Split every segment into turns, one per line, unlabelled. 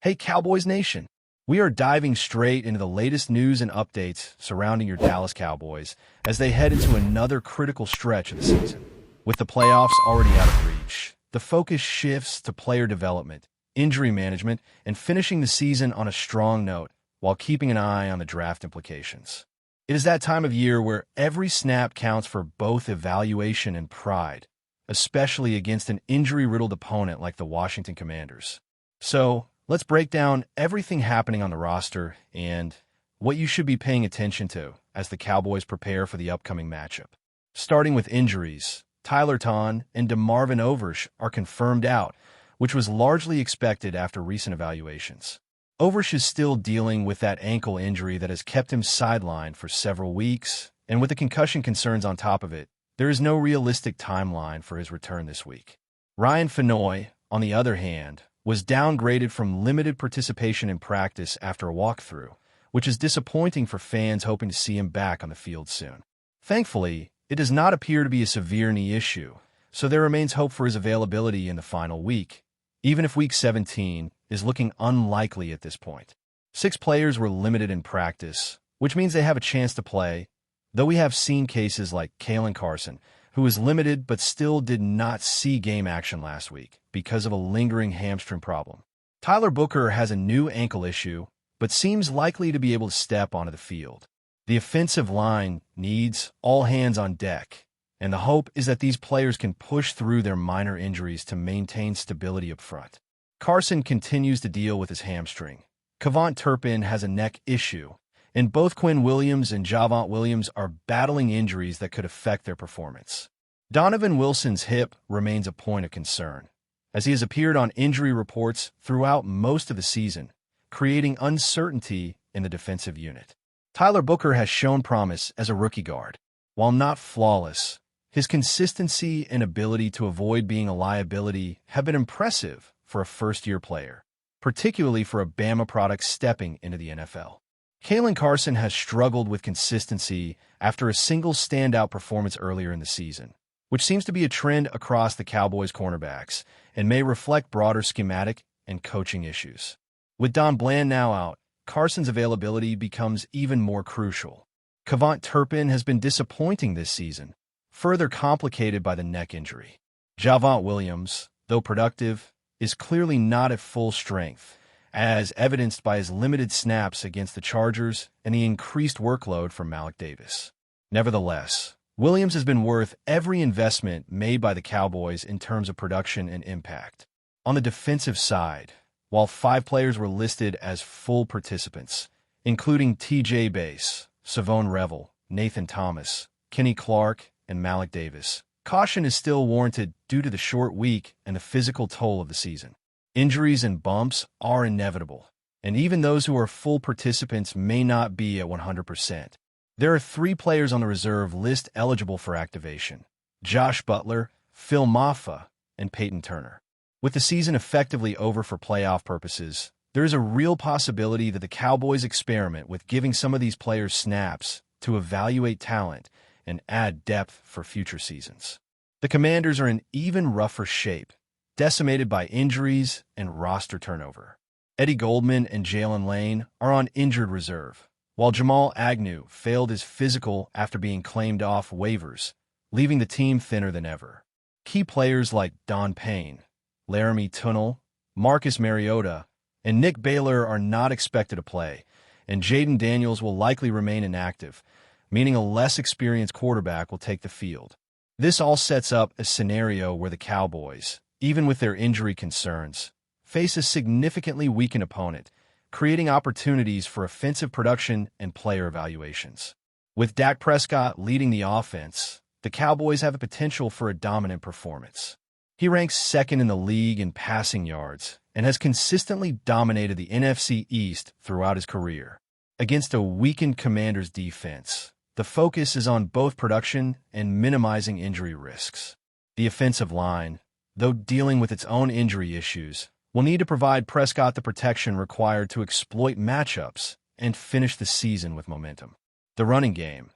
Hey Cowboys Nation! We are diving straight into the latest news and updates surrounding your Dallas Cowboys as they head into another critical stretch of the season. With the playoffs already out of reach, the focus shifts to player development, injury management, and finishing the season on a strong note while keeping an eye on the draft implications. It is that time of year where every snap counts for both evaluation and pride, especially against an injury-riddled opponent like the Washington Commanders. So, let's break down everything happening on the roster and what you should be paying attention to as the Cowboys prepare for the upcoming matchup. Starting with injuries, Tyler Ton and DeMarvin Oversh are confirmed out, which was largely expected after recent evaluations. Oversh is still dealing with that ankle injury that has kept him sidelined for several weeks, and with the concussion concerns on top of it, there is no realistic timeline for his return this week. Ryan Fenoy, on the other hand, was downgraded from limited participation in practice after a walkthrough, which is disappointing for fans hoping to see him back on the field soon. Thankfully, it does not appear to be a severe knee issue, so there remains hope for his availability in the final week, even if Week 17 is looking unlikely at this point. 6 players were limited in practice, which means they have a chance to play, though we have seen cases like Kalen Carson, who was limited but still did not see game action last week because of a lingering hamstring problem. Tyler Booker has a new ankle issue, but seems likely to be able to step onto the field. The offensive line needs all hands on deck, and the hope is that these players can push through their minor injuries to maintain stability up front. Carson continues to deal with his hamstring. Kevon Turpin has a neck issue, and both Quinn Williams and Javonte Williams are battling injuries that could affect their performance. Donovan Wilson's hip remains a point of concern, as he has appeared on injury reports throughout most of the season, creating uncertainty in the defensive unit. Tyler Booker has shown promise as a rookie guard. While not flawless, his consistency and ability to avoid being a liability have been impressive for a first-year player, particularly for a Bama product stepping into the NFL. Kalen Carson has struggled with consistency after a single standout performance earlier in the season, which seems to be a trend across the Cowboys' cornerbacks and may reflect broader schematic and coaching issues. With Don Bland now out, Carson's availability becomes even more crucial. Kevon Turpin has been disappointing this season, further complicated by the neck injury. Javonte Williams, though productive, is clearly not at full strength, as evidenced by his limited snaps against the Chargers and the increased workload from Malik Davis. Nevertheless, Williams has been worth every investment made by the Cowboys in terms of production and impact. On the defensive side, while 5 players were listed as full participants, including TJ Bass, Savone Revel, Nathan Thomas, Kenny Clark, and Malik Davis, caution is still warranted due to the short week and the physical toll of the season. Injuries and bumps are inevitable, and even those who are full participants may not be at 100%. There are 3 players on the reserve list eligible for activation: Josh Butler, Phil Maffa, and Peyton Turner. With the season effectively over for playoff purposes, there is a real possibility that the Cowboys experiment with giving some of these players snaps to evaluate talent and add depth for future seasons. The Commanders are in even rougher shape, decimated by injuries and roster turnover. Eddie Goldman and Jalen Lane are on injured reserve, while Jamal Agnew failed his physical after being claimed off waivers, leaving the team thinner than ever. Key players like Don Payne, Laramie Tunnell, Marcus Mariota, and Nick Baylor are not expected to play, and Jaden Daniels will likely remain inactive, meaning a less experienced quarterback will take the field. This all sets up a scenario where the Cowboys, even with their injury concerns, face a significantly weakened opponent, creating opportunities for offensive production and player evaluations. With Dak Prescott leading the offense, the Cowboys have a potential for a dominant performance. He ranks 2nd in the league in passing yards and has consistently dominated the NFC East throughout his career. Against a weakened Commanders defense, the focus is on both production and minimizing injury risks. The offensive line, though dealing with its own injury issues, will need to provide Prescott the protection required to exploit matchups and finish the season with momentum. The running game,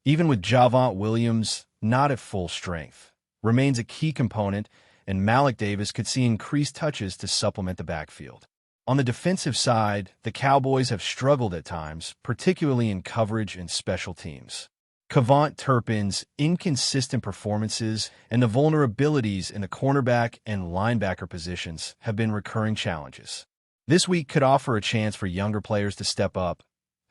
even with Javonte Williams not at full strength, remains a key component, and Malik Davis could see increased touches to supplement the backfield. On the defensive side, the Cowboys have struggled at times, particularly in coverage and special teams. Cavant Turpin's inconsistent performances and the vulnerabilities in the cornerback and linebacker positions have been recurring challenges. This week could offer a chance for younger players to step up,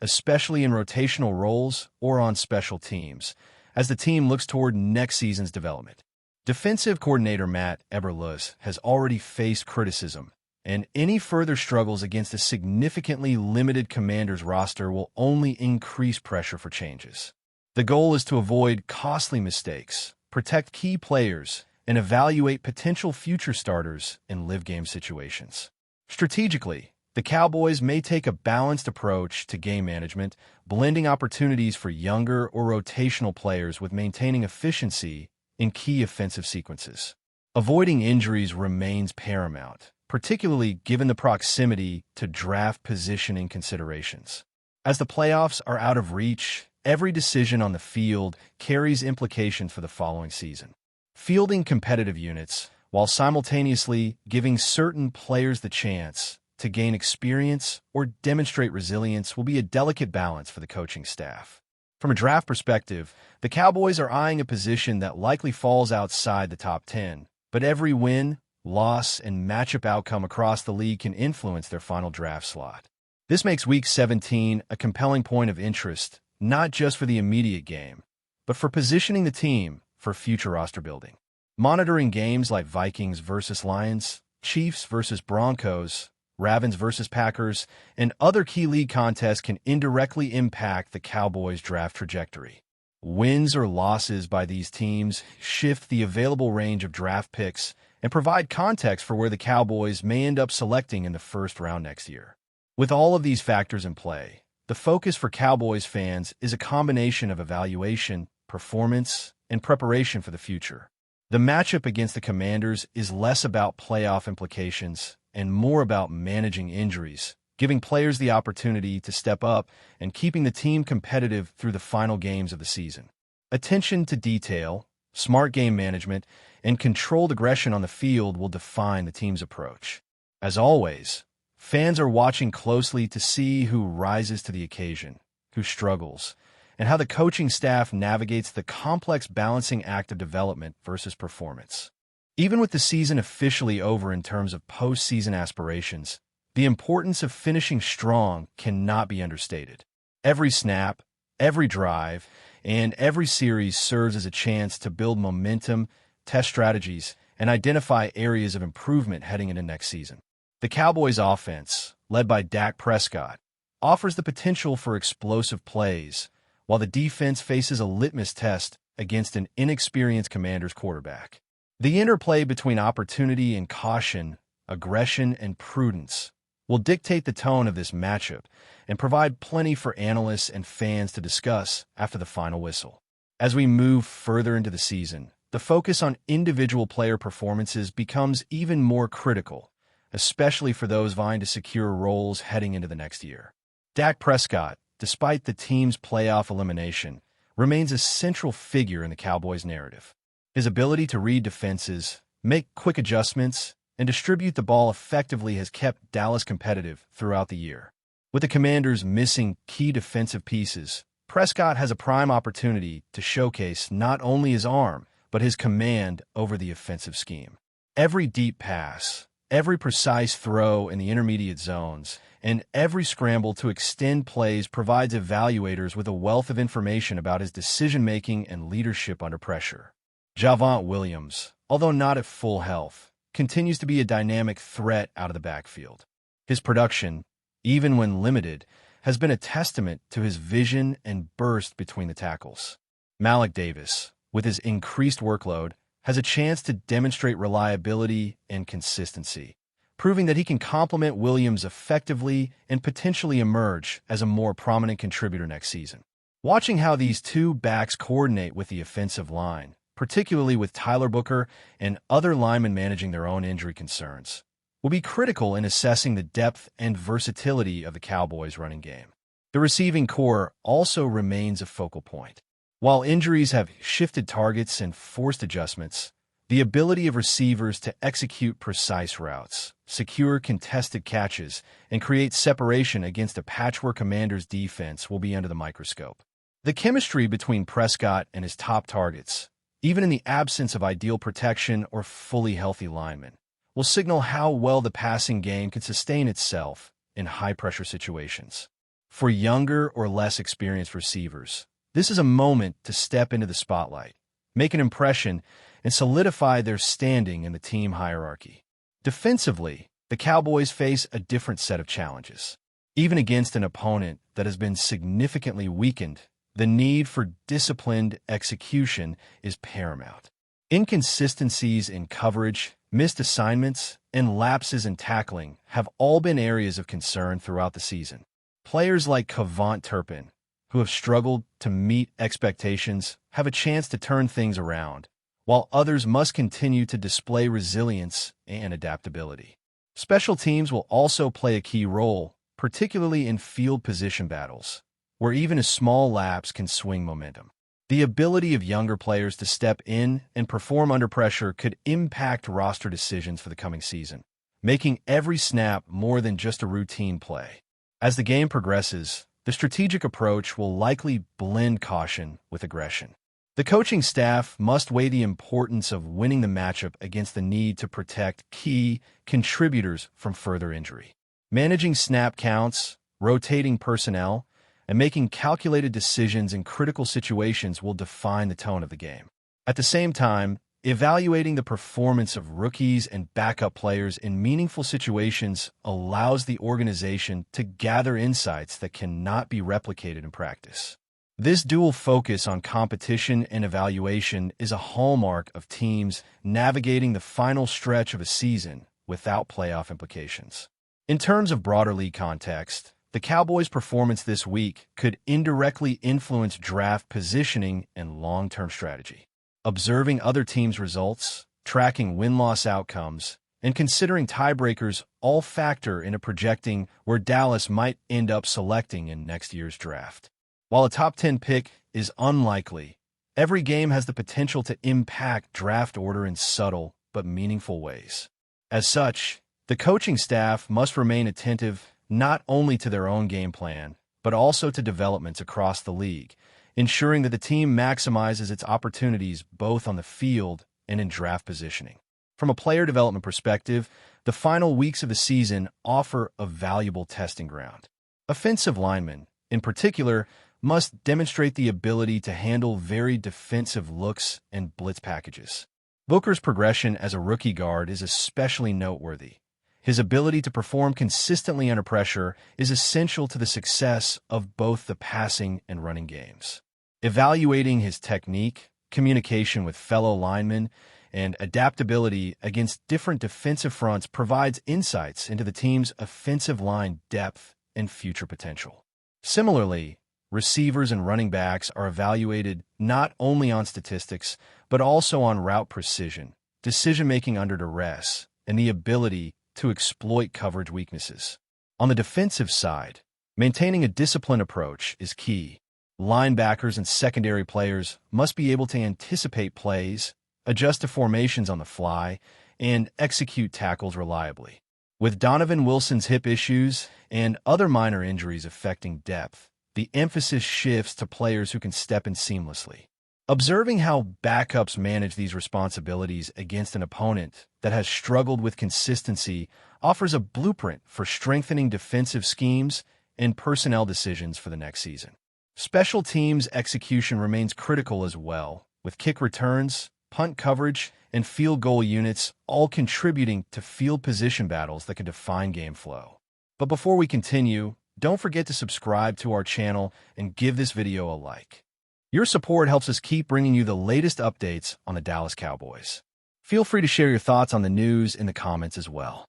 especially in rotational roles or on special teams, as the team looks toward next season's development. Defensive coordinator Matt Eberflus has already faced criticism, and any further struggles against a significantly limited Commanders roster will only increase pressure for changes. The goal is to avoid costly mistakes, protect key players, and evaluate potential future starters in live-game situations. Strategically, the Cowboys may take a balanced approach to game management, blending opportunities for younger or rotational players with maintaining efficiency in key offensive sequences. Avoiding injuries remains paramount, particularly given the proximity to draft positioning considerations. As the playoffs are out of reach, every decision on the field carries implications for the following season. Fielding competitive units, while simultaneously giving certain players the chance to gain experience or demonstrate resilience, will be a delicate balance for the coaching staff. From a draft perspective, the Cowboys are eyeing a position that likely falls outside the top 10, but every win, loss, and matchup outcome across the league can influence their final draft slot. This makes Week 17 a compelling point of interest, not just for the immediate game, but for positioning the team for future roster building. Monitoring games like Vikings versus Lions, Chiefs versus Broncos, Ravens versus Packers, and other key league contests can indirectly impact the Cowboys' draft trajectory. Wins or losses by these teams shift the available range of draft picks and provide context for where the Cowboys may end up selecting in the first round next year. With all of these factors in play, the focus for Cowboys fans is a combination of evaluation, performance, and preparation for the future. The matchup against the Commanders is less about playoff implications and more about managing injuries, giving players the opportunity to step up and keeping the team competitive through the final games of the season. Attention to detail, smart game management, and controlled aggression on the field will define the team's approach. As always, fans are watching closely to see who rises to the occasion, who struggles, and how the coaching staff navigates the complex balancing act of development versus performance. Even with the season officially over in terms of postseason aspirations, the importance of finishing strong cannot be understated. Every snap, every drive, and every series serves as a chance to build momentum, test strategies, and identify areas of improvement heading into next season. The Cowboys' offense, led by Dak Prescott, offers the potential for explosive plays, while the defense faces a litmus test against an inexperienced Commanders quarterback. The interplay between opportunity and caution, aggression and prudence, will dictate the tone of this matchup and provide plenty for analysts and fans to discuss after the final whistle. As we move further into the season, the focus on individual player performances becomes even more critical, especially for those vying to secure roles heading into the next year. Dak Prescott, despite the team's playoff elimination, remains a central figure in the Cowboys' narrative. His ability to read defenses, make quick adjustments, and distribute the ball effectively has kept Dallas competitive throughout the year. With the Commanders missing key defensive pieces, Prescott has a prime opportunity to showcase not only his arm, but his command over the offensive scheme. Every deep pass, every precise throw in the intermediate zones, and every scramble to extend plays provides evaluators with a wealth of information about his decision-making and leadership under pressure. Javonte Williams, although not at full health, continues to be a dynamic threat out of the backfield. His production, even when limited, has been a testament to his vision and burst between the tackles. Malik Davis, with his increased workload, has a chance to demonstrate reliability and consistency, proving that he can complement Williams effectively and potentially emerge as a more prominent contributor next season. Watching how these two backs coordinate with the offensive line, particularly with Tyler Booker and other linemen managing their own injury concerns, will be critical in assessing the depth and versatility of the Cowboys' running game. The receiving core also remains a focal point. While injuries have shifted targets and forced adjustments, The ability of receivers to execute precise routes, secure contested catches, and create separation against a patchwork Commanders defense will be under the microscope. The chemistry between Prescott and his top targets, even in the absence of ideal protection or fully healthy linemen, will signal how well the passing game can sustain itself in high-pressure situations. For younger or less experienced receivers, this is a moment to step into the spotlight, make an impression, and solidify their standing in the team hierarchy. Defensively, the Cowboys face a different set of challenges. Even against an opponent that has been significantly weakened, the need for disciplined execution is paramount. Inconsistencies in coverage, missed assignments, and lapses in tackling have all been areas of concern throughout the season. Players like Kavant Turpin, who have struggled to meet expectations, have a chance to turn things around, while others must continue to display resilience and adaptability. Special teams will also play a key role, particularly in field position battles, where even a small lapse can swing momentum. The ability of younger players to step in and perform under pressure could impact roster decisions for the coming season, making every snap more than just a routine play. As the game progresses, the strategic approach will likely blend caution with aggression. The coaching staff must weigh the importance of winning the matchup against the need to protect key contributors from further injury. Managing snap counts, rotating personnel, and making calculated decisions in critical situations will define the tone of the game. At the same time, evaluating the performance of rookies and backup players in meaningful situations allows the organization to gather insights that cannot be replicated in practice. This dual focus on competition and evaluation is a hallmark of teams navigating the final stretch of a season without playoff implications. In terms of broader league context, the Cowboys' performance this week could indirectly influence draft positioning and long-term strategy. Observing other teams' results, tracking win-loss outcomes, and considering tiebreakers all factor into projecting where Dallas might end up selecting in next year's draft. While a top 10 pick is unlikely, every game has the potential to impact draft order in subtle but meaningful ways. As such, the coaching staff must remain attentive not only to their own game plan, but also to developments across the league, ensuring that the team maximizes its opportunities both on the field and in draft positioning. From a player development perspective, the final weeks of the season offer a valuable testing ground. Offensive linemen, in particular, must demonstrate the ability to handle very defensive looks and blitz packages. Booker's progression as a rookie guard is especially noteworthy. His ability to perform consistently under pressure is essential to the success of both the passing and running games. Evaluating his technique, communication with fellow linemen, and adaptability against different defensive fronts provides insights into the team's offensive line depth and future potential. Similarly, receivers and running backs are evaluated not only on statistics, but also on route precision, decision-making under duress, and the ability to exploit coverage weaknesses. On the defensive side, maintaining a disciplined approach is key. Linebackers and secondary players must be able to anticipate plays, adjust to formations on the fly, and execute tackles reliably. With Donovan Wilson's hip issues and other minor injuries affecting depth, the emphasis shifts to players who can step in seamlessly. Observing how backups manage these responsibilities against an opponent that has struggled with consistency offers a blueprint for strengthening defensive schemes and personnel decisions for the next season. Special teams execution remains critical as well, with kick returns, punt coverage, and field goal units all contributing to field position battles that can define game flow. But before we continue, don't forget to subscribe to our channel and give this video a like. Your support helps us keep bringing you the latest updates on the Dallas Cowboys. Feel free to share your thoughts on the news in the comments as well.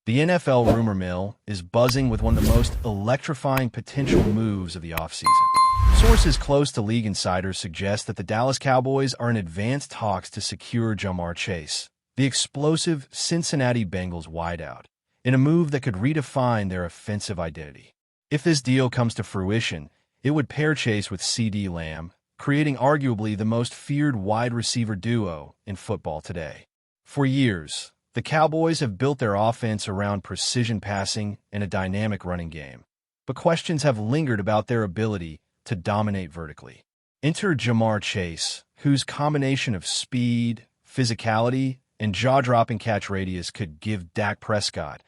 The NFL rumor mill is buzzing with one of the most electrifying potential moves of the offseason. Sources close to league insiders suggest that the Dallas Cowboys are in advanced talks to secure MARR, the explosive Cincinnati Bengals wideout, in a move that could redefine their offensive identity. If this deal comes to fruition, it would pair Chase with CeeDee Lamb, creating arguably the most feared wide receiver duo in football today. For years, the Cowboys have built their offense around precision passing and a dynamic running game, but questions have lingered about their ability to dominate vertically. Enter Jamar Chase, whose combination of speed, physicality, and jaw-dropping catch radius could give Dak Prescott,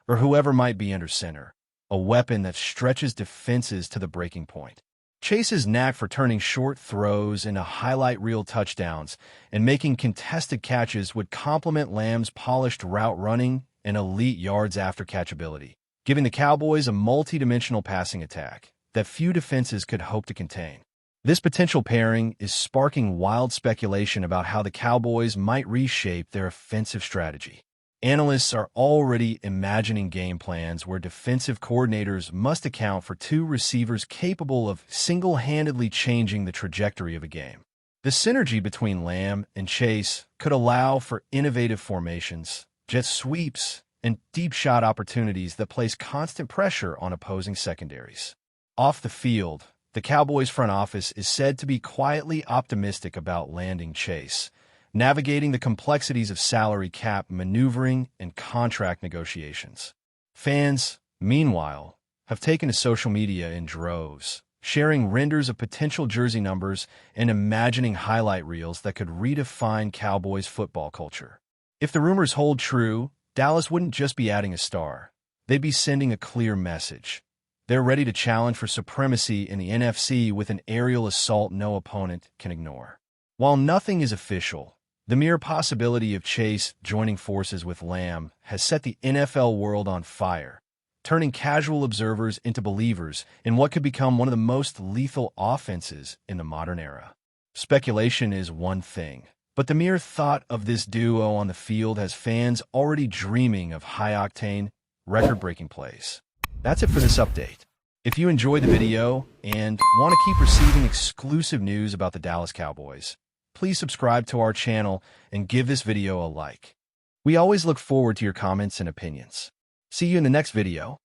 or whoever might be under center, a weapon that stretches defenses to the breaking point. Chase's knack for turning short throws into highlight reel touchdowns and making contested catches would complement Lamb's polished route running and elite yards after catch ability, giving the Cowboys a multi-dimensional passing attack that few defenses could hope to contain. This potential pairing is sparking wild speculation about how the Cowboys might reshape their offensive strategy. Analysts are already imagining game plans where defensive coordinators must account for two receivers capable of single-handedly changing the trajectory of a game. The synergy between Lamb and Chase could allow for innovative formations, jet sweeps, and deep shot opportunities that place constant pressure on opposing secondaries. Off the field, the Cowboys front office is said to be quietly optimistic about landing Chase, navigating the complexities of salary cap maneuvering and contract negotiations. Fans, meanwhile, have taken to social media in droves, sharing renders of potential jersey numbers and imagining highlight reels that could redefine Cowboys football culture. If the rumors hold true, Dallas wouldn't just be adding a star. They'd be sending a clear message. They're ready to challenge for supremacy in the NFC with an aerial assault no opponent can ignore. While nothing is official, the mere possibility of Chase joining forces with Lamb has set the NFL world on fire, turning casual observers into believers in what could become one of the most lethal offenses in the modern era. Speculation is one thing, but the mere thought of this duo on the field has fans already dreaming of high-octane, record-breaking plays. That's it for this update. If you enjoyed the video and want to keep receiving exclusive news about the Dallas Cowboys, please subscribe to our channel and give this video a like. We always look forward to your comments and opinions. See you in the next video.